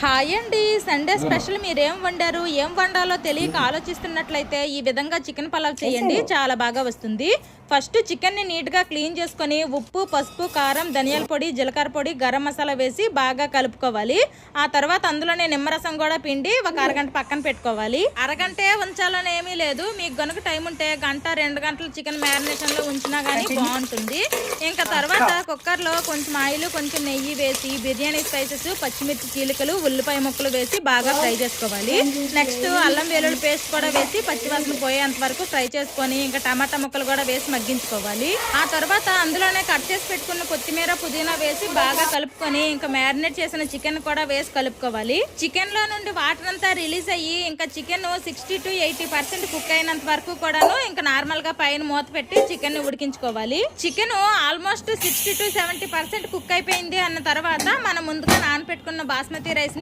Hi అండి. Sunday special మీరేం వండారు, ఏం వండాలో తెలియక ఆలోచిస్తున్నట్లయితే ఈ విధంగా చికెన్ పలావ్ చేయండి, చాలా బాగా వస్తుంది. ఫస్ట్ చికెన్ని నీట్గా క్లీన్ చేసుకొని ఉప్పు, పసుపు, కారం, ధనియాల పొడి, జీలకర్ర పొడి, గరం మసాలా వేసి బాగా కలుపుకోవాలి. ఆ తర్వాత అందులోనే నిమ్మరసం కూడా పిండి ఒక అరగంట పక్కన పెట్టుకోవాలి. అరగంటే ఉంచాలని ఏమీ లేదు, మీకు గనుక టైం ఉంటే గంట 2 గంటలు చికెన్ మ్యారినేషన్ లో ఉంచినా గానీ బాగుంటుంది. ఇంకా తర్వాత కుక్కర్లో కొంచెం ఆయిల్, కొంచెం నెయ్యి వేసి బిర్యానీ స్పైసెస్, పచ్చిమిర్చి చీలికలు, ఉల్లిపాయ ముక్కలు వేసి బాగా ఫ్రై చేసుకోవాలి. నెక్స్ట్ అల్లం వెల్లుల్లి పేస్ట్ కూడా వేసి పచ్చివాసన పోయేంత వరకు ఫ్రై చేసుకొని ఇంకా టమాటా ముక్కలు కూడా వేసి మగ్గించుకోవాలి. ఆ తర్వాత అందులోనే కట్ చేసి పెట్టుకున్న కొత్తిమీర, పుదీనా వేసి బాగా కలుపుకొని ఇంకా మ్యారినేట్ చేసిన చికెన్ కూడా వేసి కలుపుకోవాలి. చికెన్ లో నుండి వాటర్ అంతా రిలీజ్ అయ్యి ఇంకా చికెన్ 60 to 80% కుక్ అయినంత వరకు కూడాను ఇంకా నార్మల్ గా పైన మూత పెట్టి చికెన్ ఉడికించుకోవాలి. చికెన్ ఆల్మోస్ట్ 60 to 70% కుక్ అయిపోయింది అన్న తర్వాత మనం ముందుగా నానపెట్టుకున్న బాస్మతి రైస్